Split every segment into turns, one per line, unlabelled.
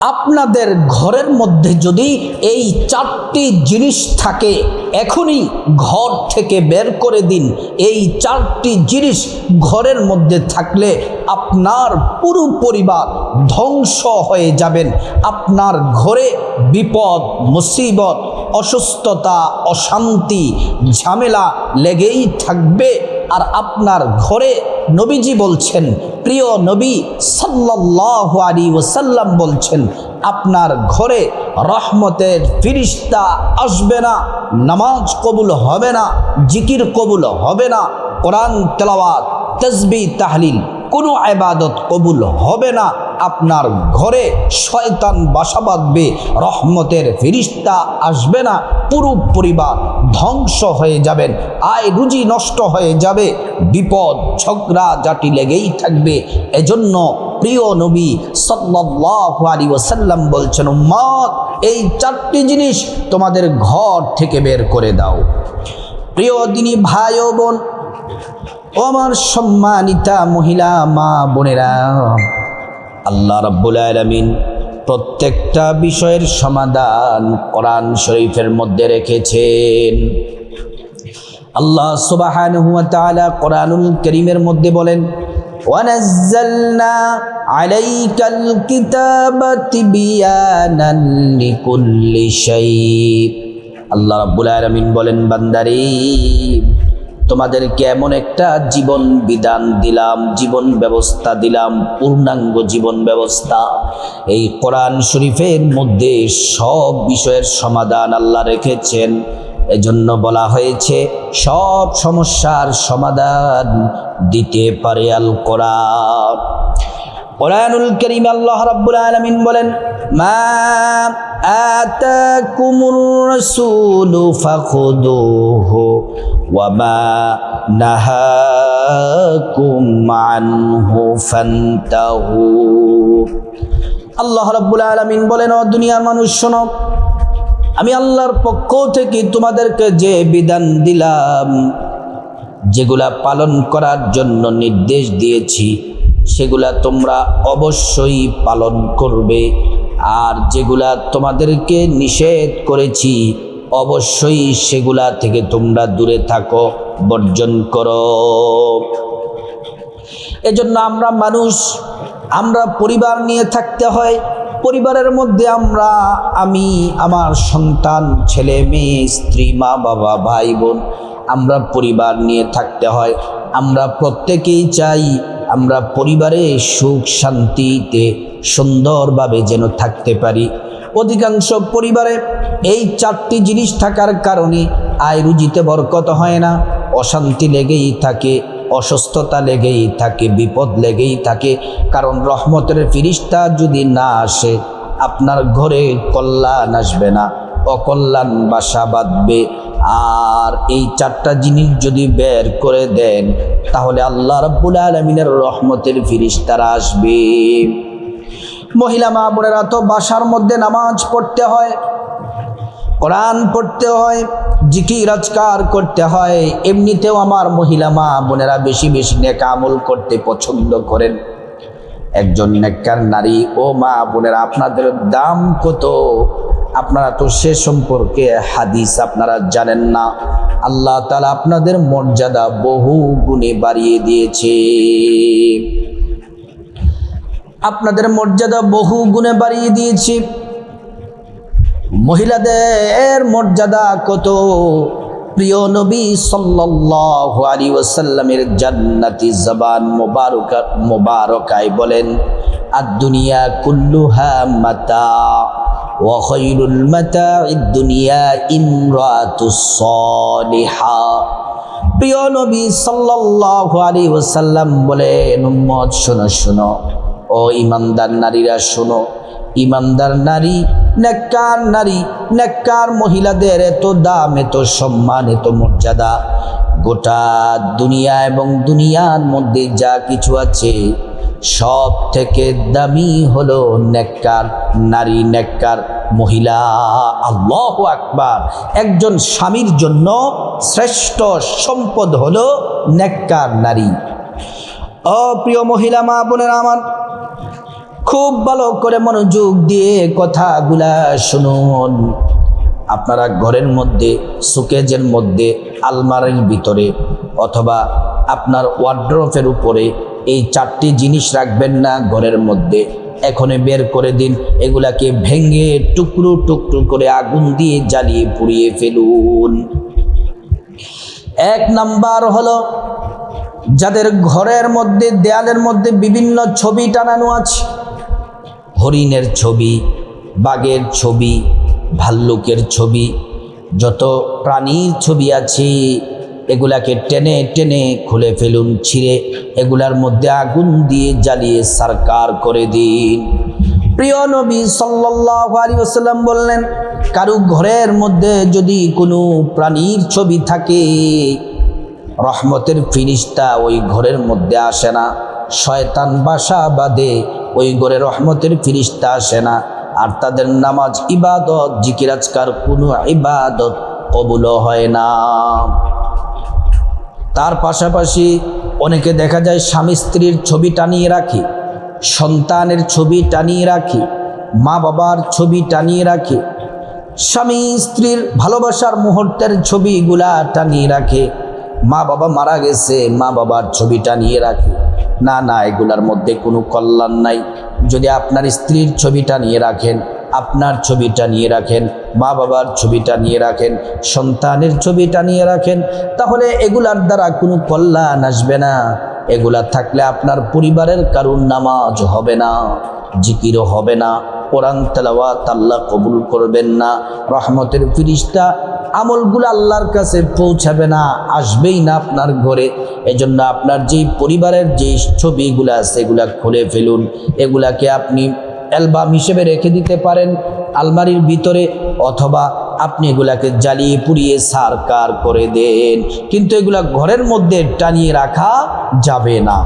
আপনাদের ঘরের মধ্যে যদি এই চারটি জিনিস থাকে, এখনই ঘর থেকে বের করে দিন। এই চারটি জিনিস ঘরের মধ্যে থাকলে আপনার পুরো পরিবার ধ্বংস হয়ে যাবেন। আপনার ঘরে বিপদ, মুসিবত, অসুস্থতা, অশান্তি, ঝামেলা লেগেই থাকবে। আর আপনার ঘরে নবীজি বলছেন, প্রিয় নবী সাল্লাল্লাহু আলাইহি ওয়াসাল্লাম বলছেন, আপনার ঘরে রহমতের ফিরিস্তা আসবে না, নামাজ কবুল হবে না, জিকির কবুল হবে না, কোরআন তেলাওয়াত, তাসবিহ, তাহলিল কোনো ইবাদত কবুল হবে না। আপনার ঘরে শয়তান বাসা বাঁধবে, রহমতের ফিরিস্তা আসবে না, পুরো পরিবার ধ্বংস হয়ে যাবেন, আয় রুজি নষ্ট হয়ে যাবে, বিপদ ঝগড়া জাটি লেগেই থাকবে। এজন্য প্রিয় নবী সাল্লাল্লাহু আলাইহি ওয়াসাল্লাম বলছেন, উম্মত এই চারটি জিনিস তোমাদের ঘর থেকে বের করে দাও। প্রিয় দিনী ভাই ও বোন, ও আমার সম্মানিতা মহিলা মা বোনেরা, আল্লাহ রাব্বুল আলামিন প্রত্যেকটা বিষয়ের সমাধান কোরআন শরীফের মধ্যে রেখেছেন। আল্লাহ সুবহানাহু ওয়া তাআলা কোরআনুল কারীমের মধ্যে বলেন, ওয়ানাজ্জালনা আলাইকাল কিতাবা তিবয়ানান লিকুল্লি শাই। আল্লাহ রাব্বুল আলামিন বলেন, বান্দারে তোমাদেরকে এমন একটা জীবন বিধান দিলাম, জীবন ব্যবস্থা দিলাম, পূর্ণাঙ্গ জীবন ব্যবস্থা। এই কোরআন শরীফের মধ্যে সব বিষয়ের সমাধান আল্লাহ রেখেছেন। এজন্য বলা হয়েছে সব সমস্যার সমাধান দিতে পারে আল কোরআন। কোরআনুল কারীম আল্লাহ রাব্বুল আলামিন বলেন, মা আতাকুমুর রাসূলু ফাখুযুহু ওয়া মা নাহাকুম আনহু ফান্তাহু। আল্লাহ রাব্বুল আলামিন বলেন, ও দুনিয়ার মানুষ শোনো, আমি আল্লাহর পক্ষ থেকে তোমাদেরকে যে বিধান দিলাম, যেগুলা পালন করার জন্য নির্দেশ দিয়েছি, সেগুলা তোমরা অবশ্যই পালন করবে। আর যেগুলা তোমাদেরকে নিষেধ করেছি, অবশ্যই সেগুলা থেকে তোমরা দূরে থাকো, বর্জন করো। এজন্য আমরা মানুষ, আমরা পরিবার নিয়ে থাকতে হয়। পরিবারের মধ্যে আমি, আমার সন্তান, ছেলে মেয়ে, স্ত্রী, মা বাবা, ভাই বোন, আমরা পরিবার নিয়ে থাকতে হয়। আমরা প্রত্যেকেই চাই আমরা পরিবারে সুখ শান্তিতে সুন্দরভাবে যেন থাকতে পারি। অধিকাংশ পরিবারে এই চারটি জিনিস থাকার কারণে আয় রুজিতে বরকত হয় না, অশান্তি লেগেই থাকে, অসুস্থতা লেগেই থাকে, বিপদ লেগেই থাকে। কারণ রহমতের ফিরিস্তা যদি না আসে, আপনার ঘরে কল্যাণ আসবে না, অকল্যাণ বাসা বাঁধবে। আর এই চারটা জিনিস যদি বের করে দেন, তাহলে আল্লাহ রাব্বুল আলামিনের রহমতের ফিরিস্তারা আসবে। মহিলা মা বোনেরা, তো বাসার মধ্যে নামাজ পড়তে হয়, কোরআন পড়তে হয়, জিকির আজকার করতে হয়। এমনিতেও আমার মহিলা মা বোনেরা বেশি বেশি নেক আমল করতে পছন্দ করেন। একজন নেককার নারী ও মা বোনেরা, আপনাদের দাম কত আপনারা তো সে সম্পর্কে হাদিস আপনারা জানেন না। আল্লাহ তাআলা আপনাদের মর্যাদা বহু গুণে বাড়িয়ে দিয়েছে, আপনাদের মর্যাদা বহু গুণে বাড়িয়ে দিয়েছে। মহিলাদের মর্যাদা কত! প্রিয় নবী সাল্লাল্লাহু আলাইহি ওয়াসাল্লামের জান্নাতি জবান মোবারকায় বলেন, আদ-দুনিয়া কুল্লুহা মাতা ওয়া খায়রুল মাতা'id দুনিয়া ইমরাতুস সালিহা। প্রিয় নবী সাল্লাল্লাহু আলাইহি ওয়াসাল্লাম বলেন, উম্মত শোনো শোনো, ও ইমানদার নারীরা শোনো, ইমানদার নারী, নেককার নারী, নেককার মহিলাদের এত দাম, এত সম্মান, এত মর্যাদা। গোটা দুনিয়া এবং দুনিয়ার মধ্যে যা কিছু আছে, সব থেকে দামি হলো নেককার নারী, নেককার মহিলা। আল্লাহু আকবার! একজন স্বামীর জন্য শ্রেষ্ঠ সম্পদ হলো নেককার নারী। ও প্রিয় মহিলা মা বোনেরা আমার, খুব ভালো করে মনোযোগ দিয়ে কথাগুলা শুনুন। আপনারা ঘরের মধ্যে, সুকেজের মধ্যে, আলমারির ভিতরে অথবা আপনার ওয়ার্ড্রোফের উপরে এই 4টি জিনিস রাখবেন না ঘরের মধ্যে। এখনই বের করে দিন। এগুলাকে ভেঙে টুকরো টুকরো করে আগুন দিয়ে জ্বালিয়ে পুড়িয়ে ফেলুন। 1 নাম্বার হলো, যাদের ঘরের মধ্যে দেয়ালের মধ্যে বিভিন্ন ছবি টানানো আছে, হরিণের ছবি, বাঘের ছবি, ভাল্লুকের ছবি, যত প্রাণীর ছবি আছে এগুলাকে টেনে টেনে খুলে ফেলুন, ছিঁড়ে এগুলার মধ্যে আগুন দিয়ে জ্বালিয়ে সারকার করে দিন। প্রিয় নবী সাল্লাল্লাহু আলাইহি ওয়াসাল্লাম বললেন, কারো ঘরের মধ্যে যদি কোনো প্রাণীর ছবি থাকে, রহমতের ফিরিস্তা ওই ঘরের মধ্যে আসে না, শয়তান বাসা বাঁধে, ওই ঘরে রহমতের ফিরিস্তা আসে না, আর তাদের নামাজ, ইবাদত, জিকির আজকার কোনো ইবাদত কবুল হয় না। তার পাশাপাশি অনেকে দেখা যায় স্বামী স্ত্রীর ছবি টানিয়ে রাখে, সন্তানের ছবি টানিয়ে রাখে, মা বাবার ছবি টানিয়ে রাখে, স্বামী স্ত্রীর ভালোবাসার মুহূর্তের ছবিগুলা টানিয়ে রাখে, মা বাবা মারা গেছে মা বাবার ছবি টানিয়ে রাখে। না না, এগুলার মধ্যে কোনো কল্যাণ নাই। যদি আপনার স্ত্রীর ছবিটা নিয়ে রাখেন, আপনার ছবিটা নিয়ে রাখেন, মা বাবার ছবিটা নিয়ে রাখেন, সন্তানের ছবিটা নিয়ে রাখেন, তাহলে এগুলার দ্বারা কোনো কল্যাণ আসবে না। এগুলা থাকলে আপনার পরিবারের কারুর নামাজ হবে না, জিকিরও হবে না, কোরআন তেলাওয়াত আল্লাহ কবুল করবেন না, রহমতের ফিরিস্তা আমলগুলো আল্লাহর কাছে পৌঁছাবে না, আসবেই না আপনার ঘরে। এজন্য আপনার যেই পরিবারের যেই ছবিগুলো আছে এগুলা খুলে ফেলুন। এগুলাকে আপনি অ্যালবাম হিসেবে রেখে দিতে পারেন আলমারির ভিতরে, অথবা আপনি এগুলাকে জ্বালিয়ে পুড়িয়ে সারকার করে দেন, কিন্তু এগুলা ঘরের মধ্যে টানিয়ে রাখা যাবে না।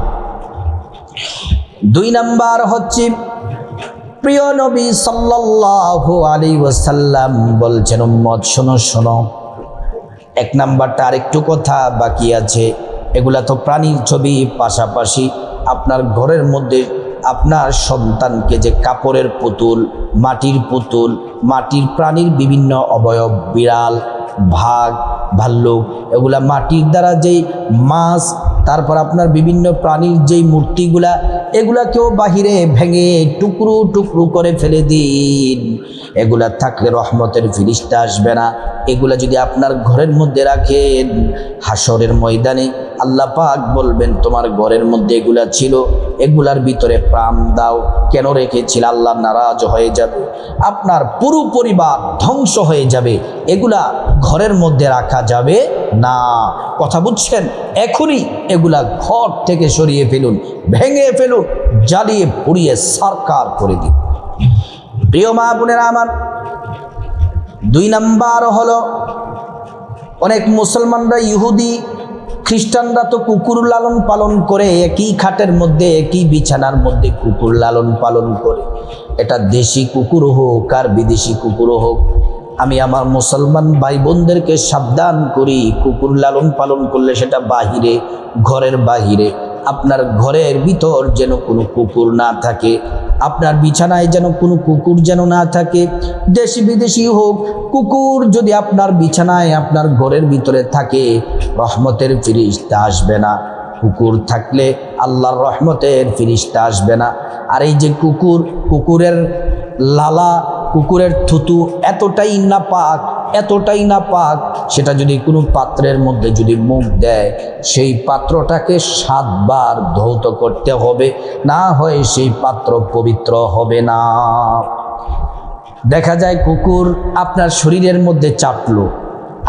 2 নাম্বার হচ্ছে, প্রিয় নবী সাল্লাল্লাহু আলাইহি ওয়াসাল্লাম বলছেন, উম্মত শোনো শোনো, 1 নাম্বারটা আরেকটু কথা বাকি আছে। এগুলা তো প্রাণীর ছবি, পাশাপাশি আপনার ঘরের মধ্যে আপনার সন্তানকে যে কাপড়ের পুতুল, মাটির পুতুল, মাটির প্রাণীর বিভিন্ন অবয়ব, বিড়াল, বাঘ, ভাল্লুক, এগুলা মাটির দ্বারা যেই মাছ, তারপর আপনার বিভিন্ন প্রাণীর যেই মূর্তিগুলা, এগুলাকেও বাহিরে ভেঙে টুকরো টুকরো করে ফেলে দিন। এগুলা থাকলে রহমতের ফিরিস্তা আসবে না। এগুলা যদি আপনার ঘরের মধ্যে রাখেন, হাসরের ময়দানে আল্লাহ পাক বলবেন, তোমার ঘরের মধ্যে এগুলা ছিল, এগুলার ভিতরে প্রাণ দাও, কেন রেখেছিল? আল্লাহ নারাজ হয়ে যাবে, আপনার পুরো পরিবার ধ্বংস হয়ে যাবে। এগুলা ঘরের মধ্যে রাখা যাবে না। কথা বুঝছেন? এখনই এগুলা ঘর থেকে সরিয়ে ফেলুন, ভেঙে ফেলুন, জ্বালিয়ে পুড়িয়ে সারকার করে দিন। প্রিয় মা বোনেরা আমার, 2 নাম্বার হলো, অনেক মুসলমানরা, ইহুদি খ্রিস্টানরা তো কুকুর লালন পালন করে, একই খাটের মধ্যে একই বিছানার মধ্যে কুকুর লালন পালন করে। এটা দেশি কুকুর হোক আর বিদেশি কুকুর হোক, আমি আমার মুসলমান ভাই বোনদেরকে সাবধান করি, কুকুর লালন পালন করলে সেটা বাহিরে, ঘরের বাহিরে, আপনার ঘরের ভিতর যেন কোনো কুকুর না থাকে, আপনার বিছানায় যেন কোনো কুকুর যেন না থাকে। দেশি বিদেশি হোক, কুকুর যদি আপনার বিছানায়, আপনার ঘরের ভিতরে থাকে, রহমতের ফিরিস্তা আসবে না। কুকুর থাকলে আল্লাহর রহমতের ফিরিস্তা আসবে না। আর এই যে কুকুর, কুকুরের লালা, কুকুরের থুতু এতটাই নাপাক, এতটাই নাপাক, সেটা যদি কোনো পাত্রের মধ্যে যদি মুখ দেয়, সেই পাত্রটাকে 7 বার ধৌত করতে হবে, না হয় সেই পাত্র পবিত্র হবে না। দেখা যায় কুকুর আপনার শরীরের মধ্যে চাটলো,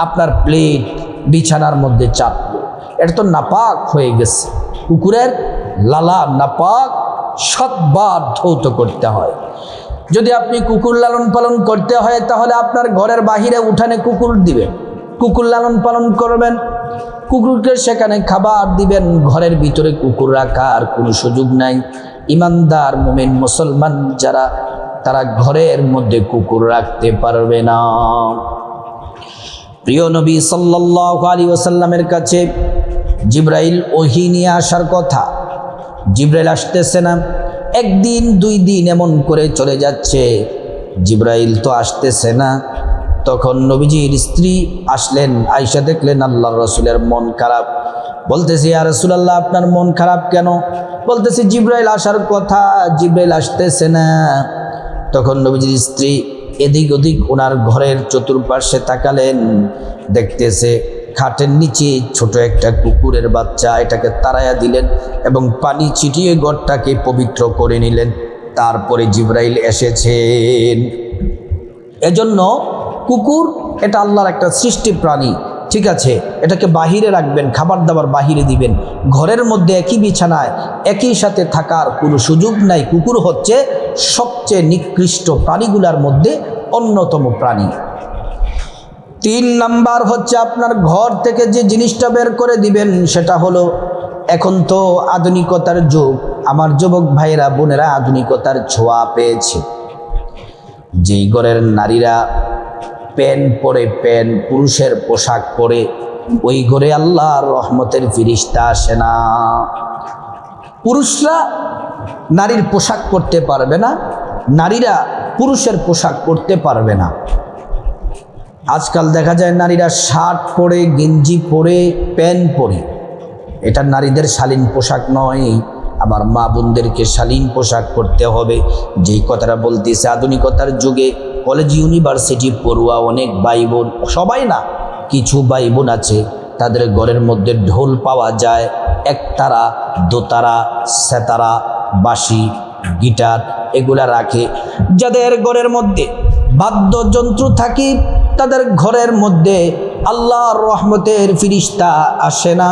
আপনার প্লেট, বিছানার মধ্যে চাটলো, এটা তো নাপাক হয়ে গেছে। কুকুরের লালা নাপাক, 7 বার ধৌত করতে হয়। যদি আপনি কুকুর লালন পালন করতে হয়, তাহলে আপনার ঘরের বাহিরে উঠানে কুকুর দিবেন, কুকুর লালন পালন করবেন, কুকুরকে সেখানে খাবার দিবেন। ঘরের ভিতরে কুকুর রাখার কোনো সুযোগ নাই। ইমানদার মুমিন মুসলমান যারা, তারা ঘরের মধ্যে কুকুর রাখতে পারবে না। প্রিয় নবী সাল্লাল্লাহু আলাইহি ওয়াসাল্লামের কাছে জিবরাইল ওহী নিয়ে আসার কথা, জিবরাইল আসতেছে না। একদিন 2 দিন এমন করে চলে যাচ্ছে, জিবরাইল তো আসতেছে না। তখন নবীজির স্ত্রী আসলেন, আয়েশা দেখলেন আল্লাহর রাসূলের মন খারাপ। বলতেছে, ইয়া রাসূলুল্লাহ, আপনার মন খারাপ কেন? বলতেছে, জিবরাইল আসার কথা, জিবরাইল আসতেছে না। তখন নবীজির স্ত্রী এদিক ওদিক ওনার ঘরের চতুর্পার্শ্বে তাকালেন, দেখতেছে খাটের নিচে ছোট একটা কুকুরের বাচ্চা, এটাকে তাড়াইয়া দিলেন এবং পানি ছিটিয়ে ঘরটাকে পবিত্র করে নিলেন। তারপরে জিবরাইল এসেছেন। এজন্য কুকুর এটা আল্লাহর একটা সৃষ্টি প্রাণী, ঠিক আছে, এটাকে বাহিরে রাখবেন, খাবার দাবার বাহিরে দিবেন। ঘরের মধ্যে একই বিছানায় একই সাথে থাকার কোনো সুযোগ নাই। কুকুর হচ্ছে সবচেয়ে নিকৃষ্ট প্রাণীগুলোর মধ্যে অন্যতম প্রাণী। 3 নাম্বার হচ্ছে আপনার ঘর থেকে যে জিনিসটা বের করে দিবেন সেটা হলো, এখন তো আধুনিকতার যুগ, আমার যুবক ভাইয়েরা বোনেরা আধুনিকতার ছোঁয়া পেয়েছে। যেই ঘরের নারীরা প্যান্ট পরে, প্যান্ট পুরুষের পোশাক পরে, ওই ঘরে আল্লাহর রহমতের ফিরিস্তা আসে না। পুরুষরা নারীর পোশাক পরতে পারবে না, নারীরা পুরুষের পোশাক পরতে পারবে না। আজকাল দেখা যায় নারীরা শার্ট পরে, গেঞ্জি পরে, প্যান্ট পরে, এটা নারীদের শালীন পোশাক নয়। আমার মা বোনদেরকে শালীন পোশাক পরতে হবে। যেই কথাটা বলতেছে, আধুনিকতার যুগে কলেজ ইউনিভার্সিটি পড়ুয়া অনেক ভাই বোন, সবাই না, কিছু ভাই বোন আছে তাদের ঘরের মধ্যে ঢোল পাওয়া যায়, একতারা, দোতারা, সেতারা, বাঁশি, গিটার এগুলা রাখে। যাদের ঘরের মধ্যে বাদ্যযন্ত্র থাকে তাদের ঘরের মধ্যে আল্লাহর রহমতের ফিরিস্তা আসে না।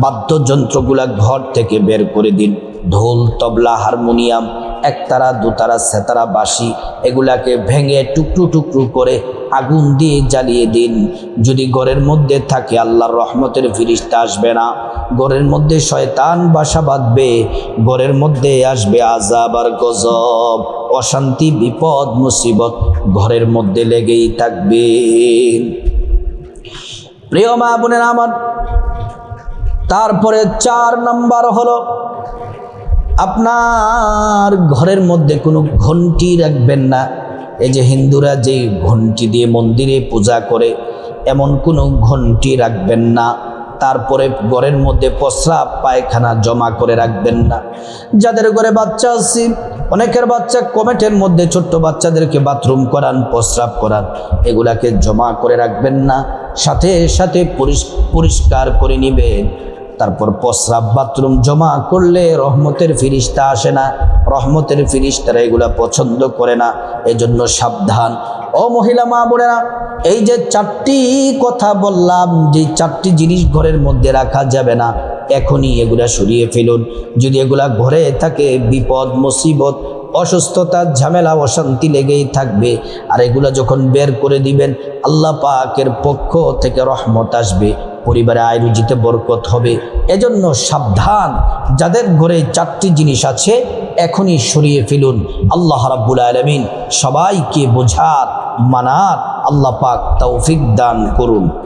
বাদ্যযন্ত্রগুলা ঘর থেকে বের করে দিন। ঢোল, তবলা, হারমোনিয়াম, একতারা, দোতারা, সেতারা, বাঁশি এগুলাকে ভেঙে টুকরো টুকরো করে আগুন দিয়ে জ্বালিয়ে দিন। যদি ঘরের মধ্যে থাকে আল্লাহর রহমতের ফিরিস্তা আসবে না, ঘরের মধ্যে শয়তান বাসা বাঁধবে, ঘরের মধ্যে আসবে আযাব আর গজব, অশান্তি, বিপদ, মুসিবত ঘরের মধ্যে লেগেই থাকবে। প্রিয় মা বোনেরা আমার, তারপরে 4 নাম্বার হলো, আপনার ঘরের মধ্যে কোনো ঘন্টি রাখবেন না। এই যে হিন্দুরা যে ঘন্টি দিয়ে মন্দিরে পূজা করে, এমন কোনো ঘন্টি রাখবেন না। তারপরে ঘরের মধ্যে প্রস্রাব পায়খানা জমা করে রাখবেন না। যাদের ঘরে বাচ্চা আছে, অনেকের বাচ্চা কমেটের মধ্যে, ছোট্ট বাচ্চাদেরকে বাথরুম করান, প্রস্রাব করান, এগুলাকে জমা করে রাখবেন না। সাথে সাথে পরিষ্কার করে নেবেন। তারপর প্রস্রাব বাথরুম জমা করলে রহমতের ফিরিস্তা আসে না, রহমতের ফিরিস্তারা এগুলা পছন্দ করে না। এজন্য সাবধান। ও মহিলা মা বোনেরা, এই যে 4টি কথা বললাম, যে 4টি জিনিস ঘরের মধ্যে রাখা যাবে না, এখনই এগুলা সরিয়ে ফেলুন। যদি এগুলা ঘরে থাকে বিপদ, মুসিবত, অসুস্থতা, ঝামেলা, অশান্তি লেগেই থাকবে। আর এগুলা যখন বের করে দিবেন, আল্লাহ পাকের পক্ষ থেকে রহমত আসবে, পরিবারে আয় রুজিতে বরকত হবে। এজন্য সাবধান। যাদের ঘরে 4টি জিনিস আছে এখনই সরিয়ে ফেলুন। আল্লাহ রাব্বুল আলামিন সবাইকে বোঝার, মানার আল্লাহ পাক তৌফিক দান করুন।